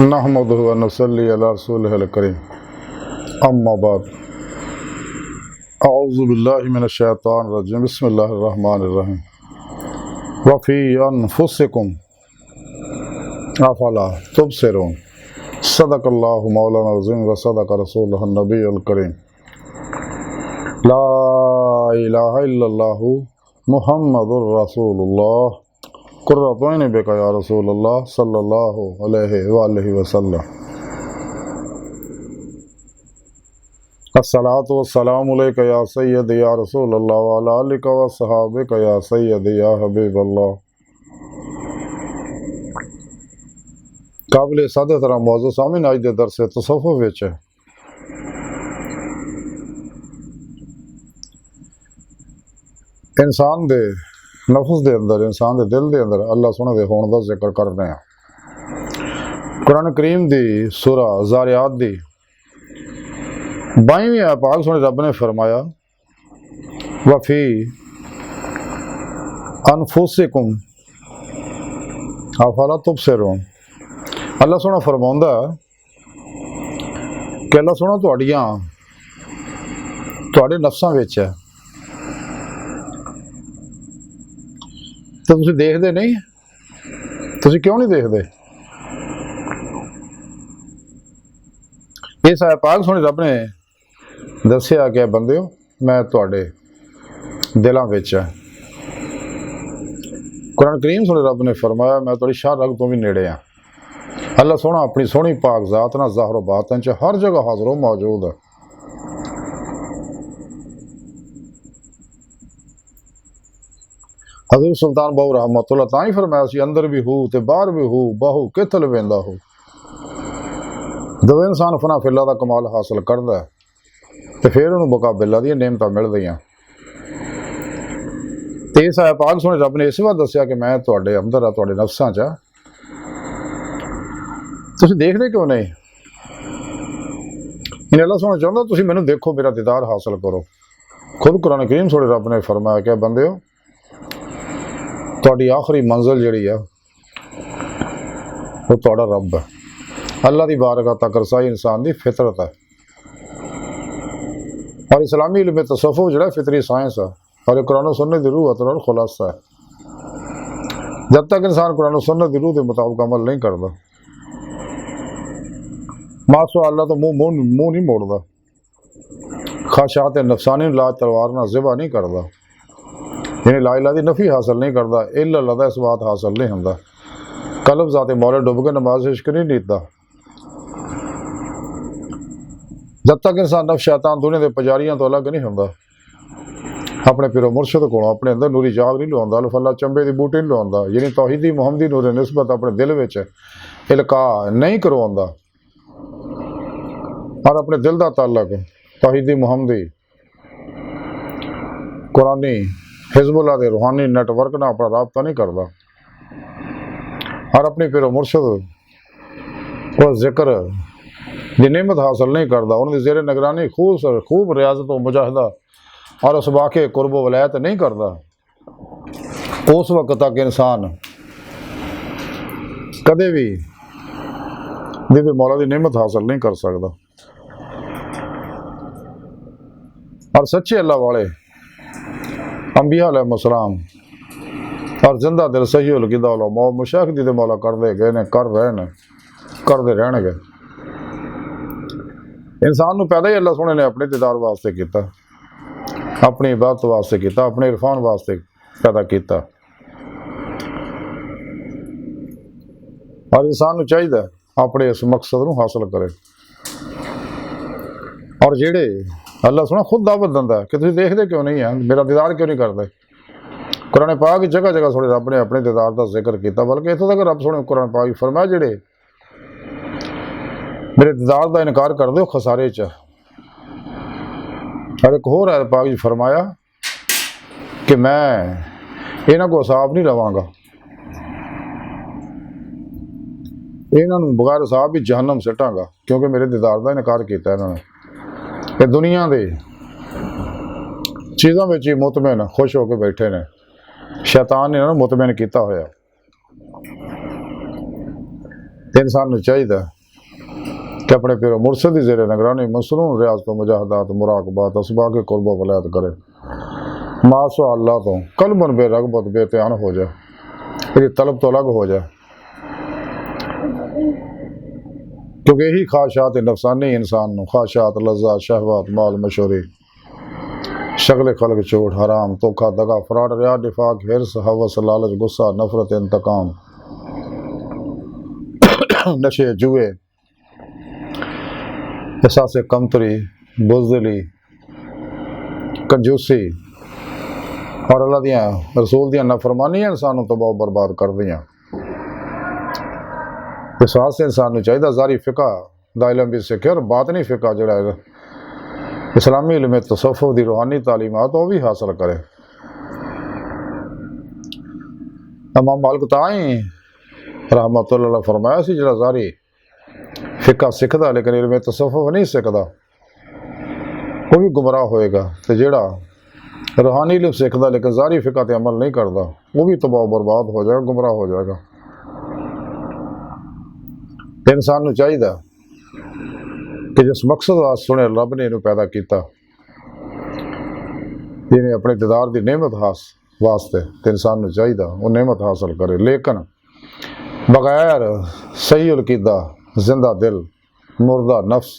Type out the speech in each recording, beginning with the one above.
नहमदुहु व नसल्ली अला रसूलिहिल करीम अम्मा बाद अऊज़ु बिल्लाहि मिनश शैतानिर रजीम बिस्मिल्लाहिर रहमानिर रहीम व फ़ी अनफुसिकुम अफ़ला तुबसिरून सदक़ल्लाहु मौलाना अज़ीम व सदक़ रसूलुहुन नबियुल करीम ला इलाहा इल्लल्लाहु मुहम्मदुर रसूलुल्लाह कुर्रतु ऐनी बिका या रसूलल्लाह सल्लल्लाहु अलैहि वसल्लम। अस्सलातु वस्सलामु अलैका या सय्यदी या रसूलल्लाह व अला आलिका व सहाबिका या सय्यदी या हबीबल्लाह। काबिल सादे तरह मौजू सामिन अज दे दरसे तसव्वुफ विच इंसान दे नफ्स दे अंदर, इंसान दे दिल दे अंदर अल्लाह सोहणे दे होण दा जिक्र कर रहे हैं। कुरान करीम दी सूरा ज़ारियात दी 22वीं आयत पाक सोहणे रब ने फरमाया वफ़ी अनफुसिकुम अफ़ला तुबसिरून। अल्लाह सोहना फरमाउंदा कि अल्लाह सोहना तुहाडे नफ्सां विच है तो तुसीं देखदे नहीं, तुसीं क्यों नहीं देखदे? इस आयत पाक सोहणे रब ने दस्सिया कि बंदिओ मैं तुहाडे दिलां विच है। कुरान करीम सोहणे रब ने फरमाया मैं तुहाडी शाह रग तो भी नेड़े हाँ। अल्लाह सोहना अपनी सोहनी पाक ज़ात नाल ज़ाहिर बातिन च हर जगह हाज़िर मौजूद है। हज़रत सुल्तान बाहू रहमतुल्लाह तां ही फरमाया सी अंदर भी हो ते बाहर भी हो बाहू किथल वेंदा हो। जदों इंसान फना फिल्ला दा कमाल हासिल करदा है तो फिर उन्होंने मुकाबिला दी नेमतां मिलदियां। ते इस आयत पाक सोहणे रब ने इस बार दस्सिया कि मैं तुहाडे अंदर आ, तुहाडे नफ्सां च। तुसीं देखदे क्यों नहीं? इन्हें अल्लाह सोहना चाहुंदा तुसीं मैनूं देखो, मेरा दीदार हासिल करो। खुद कुरान करीम सोहणे रब ने फरमाया कि बंदिओ तुहाडी आखिरी मंजिल जिहड़ी आ वो तुहाडा रब है। अल्लाह की बारगाह तक रसाई इंसान की फितरत है और इस्लामी इल्म तसव्वुफ जिहड़ा फितरी साइंस है और कुरान सुन्नत दी रूह अतर खुलासा है। जब तक इंसान कुरान सुन्नत दी रूह के मुताबिक अमल नहीं करता मासो अल्लाह तो मुंह नहीं मोड़ता, ख्वाहिशात नफसानी ला तलवार ना ज़िबा नहीं करता, यानी ला इलाहा दी नफ़ी हासिल नहीं करता, इल्ला अल्लाह दा इस बात हासिल नहीं होंदा, कल्ब ज़ाते मौला डुब के नमाज इश्क नहीं नीता। जब तक इंसान नफ्स शैतान दुनिया के पुजारियों तो अलग नहीं होंदा, अपने पिरो मुर्शद को अपने अंदर नूरी जाग नहीं लवांदा, अल्फल्ला चंबे की बूटी नहीं लवांदा, यानी तौहीदी मुहम्मदी नूर निस्बत अपने दिल विच इल्का नहीं करवांदा और अपने दिल का ताल्लुक तौहीदी मुहम्मदी कुरानी हिजबुल्लाह के रूहानी नेटवर्क ना अपना राबता नहीं करता और अपनी पिरो मुर्शद और जिक्र की नेमत हासिल नहीं करता, उन्होंने जेर निगरानी खूब रियाजत और मुजाहिदा और उस वाक़े कुर्ब वलायत नहीं करता, उस वक्त तक इंसान कदे भी दीदी मौला की नेमत हासिल नहीं कर सकता। और सच्चे अल्लाह वाले अंबिया अलैहिस्सलाम और जिंदा दिल सही उलगिदा उलमा मुशाहिदी दे मौला करते गए ने, कर रहे ने, करते रहणगे। इंसान नूं पैदा ही अल्लाह सोहणे ने अपने दीदार वास्ते किया, अपनी इबादत वास्ते किया, अपने इरफान वास्ते पैदा किया और इंसान नूं चाहिए अपने इस मकसद नूं हासिल करे। और जेड़े अल्लाह सोहना खुद दावत दिंदा है कि तुसीं देखदे क्यों नहीं है, मेरा दीदार क्यों नहीं करदे? कुरान पाक जगह जगह सोहणे रब ने अपने दीदार का जिक्र किया, बल्कि इत्थों तक रब सोहणे कुरान पाक फरमाया जेड़े मेरे दीदार का इनकार कर दो खसारे च। और एक होर आयत पाक फरमाया कि मैं इन्हां को हिसाब नहीं लवांगा, इन्हां नूं बगैर हिसाब भी जहन्नम सिटांगा, क्योंकि मेरे दीदार का इनकार किया इन्होंने। ये दुनिया के चीज़ों में ही मुतमैन खुश होकर बैठे ने, शैतान ने इन्होंने मुतमैन किया होया। ਤੇ ਇਨਸਾਨ ਨੂੰ ਚਾਹੀਦਾ कि अपने पीर मुर्शद की ज़ेरे निगरानी मसरून रियाज तो मुजाहदात मुराकबात असबा के कुर्बो वलायत करे मासो अल्लाह तो कल्बन बेरगबत बेत्यान हो जाए, यदि तलब तो अलग हो जाए, क्योंकि यही ख्वाहिशात नफसानी इंसान को ख्वाहिशात लज्जात शहवात माल मशहूरी शक्ल खलक चोट हराम धोखा दगा फराड रिया निफाक हिरस हवस लालच गुस्सा नफरत इंतकाम नशे जुए एहसास कमतरी बुज़दिली कंजूसी और अल्लाह दियां रसूल दियां नफरमानियां इंसानों तो बहुत बर्बाद कर दियां। इस वास्ते इंसान को चाहिए ज़ारी फ़िका दा इलम भी सीखे और बातनी फ़िका जो है इस्लामी इल्म तसव्वुफ़ दी रूहानी तालीमात वो भी हासिल करे। इमाम मालिक ताई रहमतुल्लाह अलैह फरमाया सी जिहड़ा ज़ारी फ़िका सीखदा लेकिन इल्म तसव्वुफ़ नहीं सीखदा वो भी गुमराह होएगा, तो जिहड़ा रूहानी इल्म सीखदा लेकिन ज़ारी फ़िका ते अमल नहीं करता वो भी तबाह बर्बाद हो जाएगा, गुमराह हो जाएगा। तो इंसान को चाहिए कि जिस मकसद वास्ते सुने रब ने इन्हू पैदा किया इन्हें अपने दीदार की नेमत वास्ते, तो इंसान को चाहिए वो नेमत हासिल करे, लेकिन बगैर सही अकीदा जिंदा दिल मुर्दा नफ्स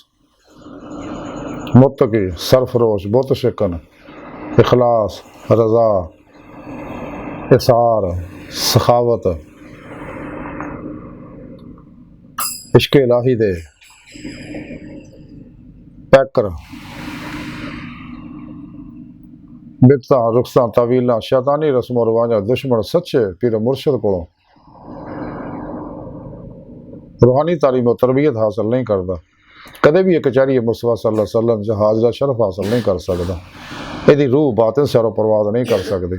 मुत्तकी सरफरोश बुत शिकन इखलास रज़ा इसार सखावत इश्क इलाही दे पैकर बिदता रुखसा तवीला शैतानी रस्म रवाजा दुश्मन सच्चे पीर मुर्शद को रूहानी तालीम और तरबियत हासिल नहीं करता, कदे भी एक कचहरी मुस्तफा सल्लल्लाहु अलैहि वसल्लम से हाजरा शरफ हासिल नहीं कर सकता, यदि रूह बातिन सैरो परवाज नहीं कर सकती,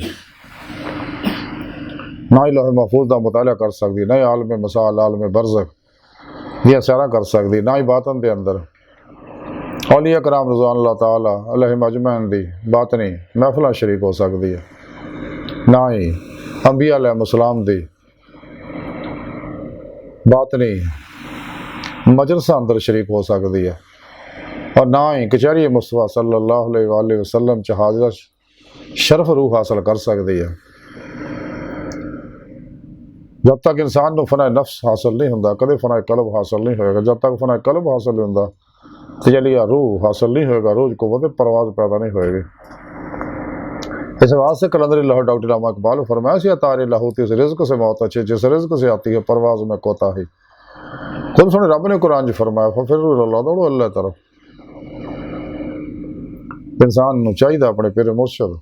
ना ही लौह महफूज का मुताला कर सकती, ना ही आलम मसाल आलम बरज़ख दियां सैरा कर सकती, ना ही बातन के अंदर औलिया कराम रज़वान अल्लाह ताला अलैहिम अजमैन दी बातनी महफिल शरीक हो सकती है, ना ही अंबिया अलैहिस्सलाम दी बातनी मजलसा अंदर शरीक हो सकती है, और ना ही कचहरी मुस्तफा सल्लल्लाहु अलैहि वसल्लम च हाजरा शरफ रूह हासिल कर सकती है। जब तक इंसान को फना नफ्स हासिल नहीं होता कदे फना कलब हासिल नहीं होएगा, जब तक फना कलब हासिल नहीं होता तजलिया रूह हासिल नहीं होएगा, रोज को वो परवाज पैदा नहीं होएगी। इस वास्ते कलंदरी लाहौर डॉक्टर इलामा इकबाल फरमाया सी तारे लाहौती इस रिज़्क़ से मौत अच्छी जिस रिज़्क़ से आती है परवाज में कोताही, खुद सुने रब ने कुरान च फरमाया फिर दौड़ो अल्लाह तरफ। इंसान को चाहिए अपने पीर मुर्शद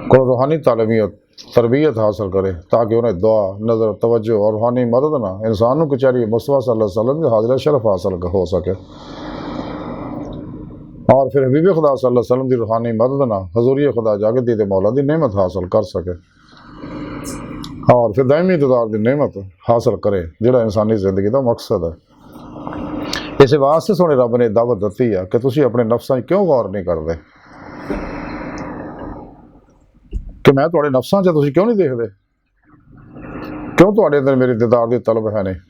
को रूहानी तालीमियत तरबियत हासिल करे ताकि उन्हें दुआ नज़र तवज्जो और रूहानी मदद ना इंसान को चाहिए मुस्तफा सल्लल्लाहु अलैहि वसल्लम के हाजिर शरफ हासिल हो सके, और फिर हबीब खुदा सल्लल्लाहु अलैहि वसल्लम की रूहानी मदद ना हजूरी खुदा जागदी दे मौला की नेमत हासिल कर सके, और फिर दायमी दीदार की नेमत हासिल करे जिहड़ा इंसानी जिंदगी का मकसद है। इस वास्ते सोने रब ने दावत दी है कि तुसीं अपने नफ्सां क्यों गौर नहीं करते कि मैं तुहाडे नफ्सां च तुसीं क्यों नहीं देखते, क्यों तुहाडे अंदर मेरे दीदार की तलब है नहीं।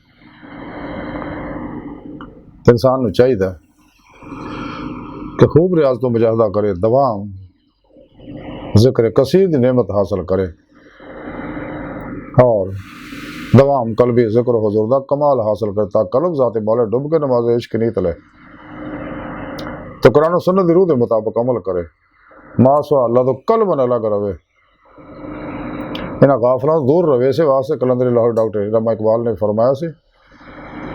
इंसान को चाहिए कि खूब रियाज तो मुजाहदा करे, दवाम जिक्र कसीर की नेमत हासिल करे, और दवाम कल्बी जिक्र हुजूर दा कमाल हासिल करे ताकि कल्ब ज़ाते मौला डुब के नमाज इश्क नहीं तले, तो कुरान और सुन्नत दी रूह के मुताबिक अमल करे, मासवा अल्लाह तो कल्ब न अलग रवे, इन्हां गाफिलां दूर रवे। इस वास्ते कलंदरी लाहौर डॉक्टर इलामा इकबाल ने फरमाया सी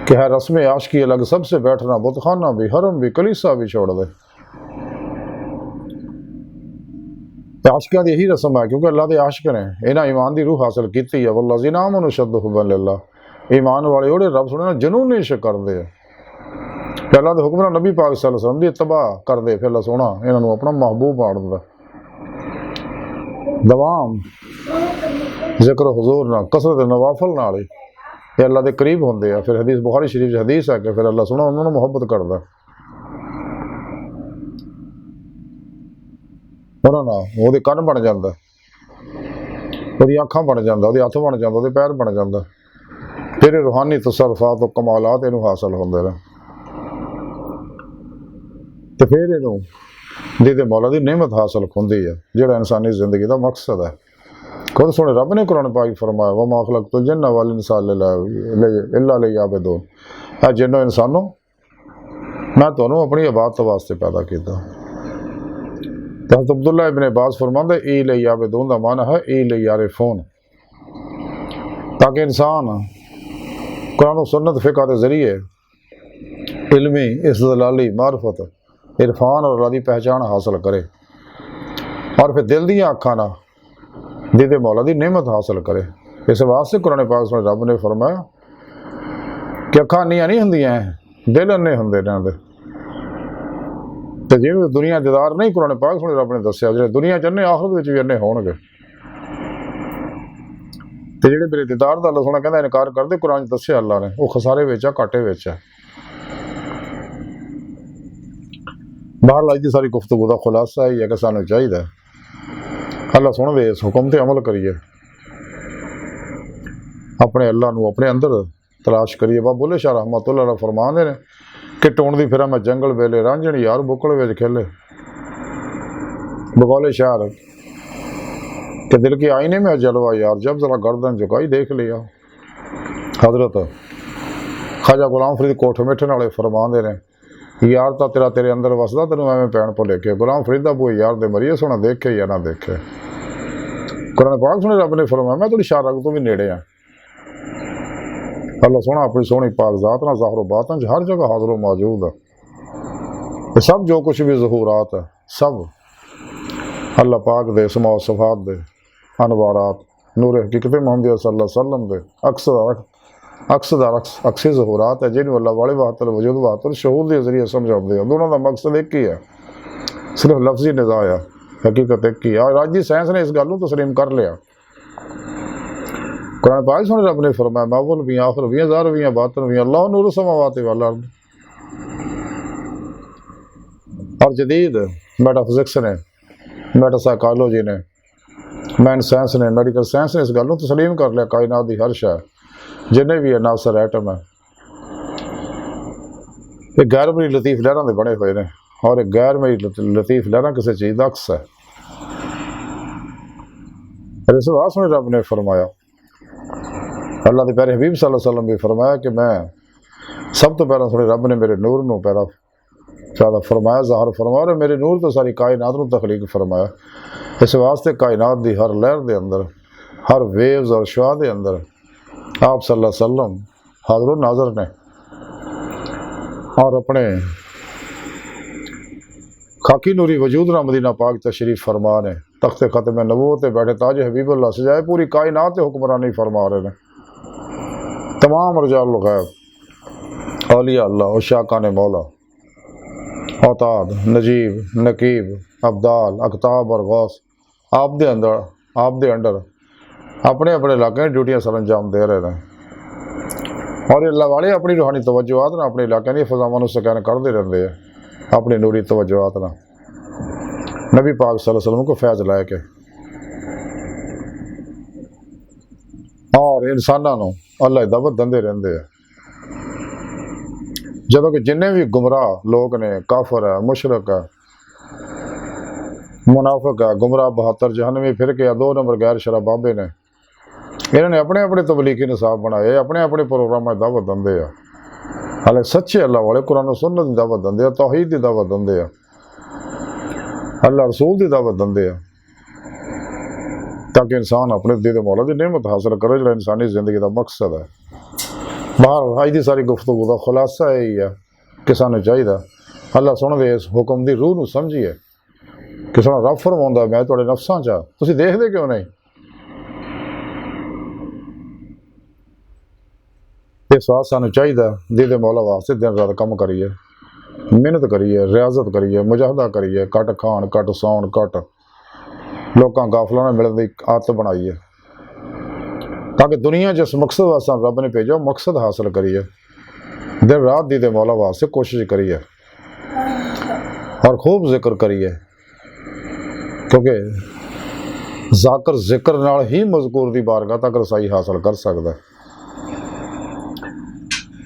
कि है रस्म आशिकी अलग सबसे बैठना बुतखाना भी हरम भी कलीसा भी छोड़ दे। आशिकियां दी यही रस्म है क्योंकि अल्लाह के आशिक ने इन्हां ईमान की रूह हासिल की है, वल्लज़ीना आमनू अशद्दु हुब्बन लिल्लाह, ईमान वाले ओड़े रब सुने ना जनून इश्क करते हैं, अल्लाह के हुक्म नबी पाक सल्लल्लाहु अलैहि वसल्लम दी इत्तबा करते, फिर अल्लाह सोना इन्हों अपना महबूब मान दिंदा। दवाम जिक्र हुजूर ना कसरत नवाफल नाल ही अल्लाह के करीब होंगे है। फिर हदीस बुखारी शरीफ हदीस है कि फिर अल्लाह सोना उन्होंने मुहब्बत करता, उन्होंने कन बन जाता, अखां बन जाता, हथ बन जाता, पैर बन जाता, फिर रूहानी तसरफात और कमालात इनू हासिल होंदे ने ते फिर इनू दीदे मौला दी नेमत हासिल होंदी है जिहड़ा इंसानी जिंदगी दा मकसद है। खुद सुने रब ने कुरान पाक फरमाया वमा खलक़तुल जिन्ना वल इंसा इल्ला लियअबुदून, ऐ जिन्नो इंसानों मैं तुहानू अपनी इबादत वास्ते पैदा किया। तो अब्दुल्ला इब्न अब्बास फरमांदे ई लियअबुदून दा माना है ई लियअरिफून, ताकि इंसान कुरान और सुन्नत फिक़ह के जरिए इल्मी इस्तदलाली मारफत इरफान और अल्लाह की पहचान हासिल करे और फिर दिल दियाँ अखां ना दीदे मौला की नेमत हासिल करे। इस वास्ते कुरान पाक में रब ने फरमाया कि अखां अन्नियां नहीं होंदियां, दिल अन्ने होंदे ने दे ते जिहड़े दुनिया दीदार नहीं कुरान पाक में रब ने दस्सिया जिहड़े दुनिया च अन्ने आखिरत विच भी अन्ने होणगे ते जिहड़े मेरे दीदार दा अल्लाह सोहना कहंदा इनकार करदे कुरान च दस्सिया अल्लाह ने वो खसारे विच आ, घाटे विच है। बहरहाल अज की सारी गुफ्तगू का खुलासा ही है कि सानू चाहिए अल्लाह सुन दे इस हुक्म ते अमल करिए, अपने अल्लाह नू अपने अंदर तलाश करिए। बाबा बुल्ले शाह रहमतुल्लाह फरमाते ने कि टूणदी फिरा मैं जंगल वेले रांझण यार बुकल विच खेले, बगौले शार कि दिल के आईने में जलवा यार जब जरा गर्दन झुकाई देख लिया। हजरत ख्वाजा गुलाम फरीद कोठ मिठन वाले फरमाते ने यार तो तेरा तेरे अंदर वसदा तेन एवं पैन भुले के गुलाम फरीद दा बूए यार दे मरीए सोना देखे या ना देखे। कुरान पाक सुने रब ने फरमाया मैं थोड़ी शारग तो भी नेड़े आ। अल्लाह सोना अपनी सोहनी पाक जात ना ज़ाहिर बातन हर जगह हाजिर मौजूद है। ये सब जो कुछ भी ज़हूरात है सब अल्लाह पाक दे इसमा सफ़ात दे अनवारात नूर हकीकत मोहम्मद सल्लल्लाहु अलैहि वसल्लम दे अक्सर ज़हूरात है जिन्होंने अल्लाह वाले बहत्तर वजूद बहत्तर शहूर के जरिए समझाते हैं। दोनों का मकसद एक ही है, सिर्फ लफ्जी निज़ा है, हकीकत एक ही है। और आज की साइंस ने इस गल तस्लीम कर लिया। कुरान पाक सुन रब ने फरमाया मावल भी आखिर भी ज़ाहिर भी बातिन भी अल्लाह नूर समावात वल अर्द। और जदीद मेटाफिजिक्स ने मेटासाइकोलॉजी ने मैन साइंस ने मेडिकल साइंस ने इस गल तस्लीम कर लिया कायनात की हर शय जिन्हें भी है नासर एटम है ये गैर मरी लतीफ लहरां दे बने हुए ने और एक गैर मरी लतीफ लहरां किसी चीज़ का अक्स है। इस वास्ते रब ने फरमाया अल्लाह के प्यारे हबीब सल्लल्लाहु अलैहि वसल्लम भी फरमाया कि मैं सब तो पहला थोड़े रब ने मेरे नूर नू पैदा फरमाया ज़ाहिर फरमाया और मेरे नूर तो सारी कायनात नू तखलीक फरमाया। इस वास्ते कायनात की हर लहर के अंदर हर वेव्स और शुआ के अंदर आप सल्लल्लाहु अलैहि वसल्लम हाज़िर नाज़र ने और अपने खाकी नूरी वजूद ना मदीना पाक तशरीफ फरमा ने तख्ते ख़त्म नबूवत बैठे ताज हबीबुल्लाह सजाए पूरी कायनात हुक्मरानी फरमा रहे हैं। तमाम रजाल गैब औलिया अल्लाह और शाकान मौला औताद नजीब नकीब अब्दाल अकताब और गौस आप दे अंडर अपने अपने इलाके ड्यूटियां सर अंजाम दे रहे हैं। और अल्लाह वाले अपनी रूहानी तवज्जोआत ना अपने इलाके की फजावां स्कैन करते रहते हैं अपनी नूरी तवज्जोआत ना नबी पाक सल्लल्लाहु अलैहि वसल्लम को फैज लै के और इंसानों को अल्लाह दावत देंदे रहंदे है। जदों कि जिन्ने भी गुमराह लोग ने काफर है मुशरक है मुनाफिक है गुमराह 72 जहन्नमी फिर के 2 नंबर गैर शराब बाबे ने इन्होंने अपने अपने तबलीगी निसाब बनाए अपने अपने प्रोग्राम दावत देंदे आ। हाले सच्चे अल्लाह वाले कुरान और सुन्नत की दावत देंदे आ तौहीद की दावत देंदे आ अल्लाह रसूल की दावत देंदे आ ताकि इंसान अपने दीदे मौला की नेमत हासिल करे जो इंसानी जिंदगी का मकसद है। बाहर अज की सारी गुफ्तगू का खुलासा यही है कि सानू चाहिए अल्लाह सुन दे इस हुक्म की रूह को समझिए कि सोना रब फरमाउंदा मैं तुहाडे नफ्सां च तुसीं देखदे क्यों नहीं। इस वास्ते सानू चाहिए दीदे मौला वास्ते दिन रात कम करिए मेहनत करिए रियाजत करिए मुजाहदा करिए घट खाण घट सौण घट लोगों गाफलों ने मिलने की आदत बनाइए ताकि दुनिया जिस मकसद वास्ते रब ने भेजा मकसद हासिल करिए दिन रात दीदे मौला वास्ते कोशिश करिए और खूब जिक्र करिए क्योंकि जाकर जिक्र नाल ही मजकूर की बारगाह तक रसाई हासिल कर सकता है।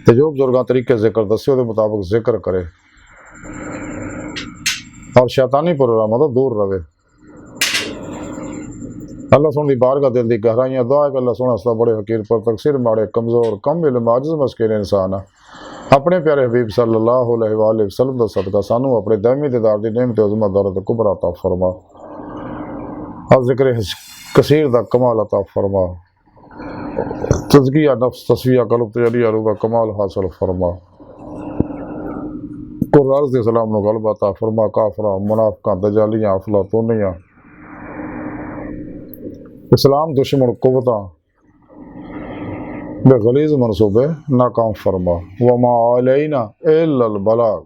तो जो बुजुर्ग तरीके जिक्र दसे ਉਹਦੇ मुताबिक जिक्र करे और शैतानी प्रोग्रामों तो दूर रहे। अल्लाह सुन दी बारगाह दिल दी गहराइयां दुआ कि अल्लाह सुन असला बड़े फकीर पर तकसीर माड़े कमजोर कम इल्म आजिज़ मस्कीन इंसान अपने प्यारे हबीब सल्लल्लाहु अलैहि वसल्लम दा सदका सानू अपने दायमी दीदार दी नेमत उज़्मा दौलत कुबरा अता फरमा और जिक्र कसीर दा कमाल अता फरमा तज़किया नफ्स तस्विया कल्ब तजलिया रूह का कमाल हासिल फरमा कुर्राज़ दे सलाम नु गलबा अता फरमा काफरा मुनाफिकां दजालियां अफलातूनियां इस्लाम दुश्मन कुव्वतां बेगलीज़ मनसूबे नाकाम फरमा वमा अलैना इल्लल बलाग।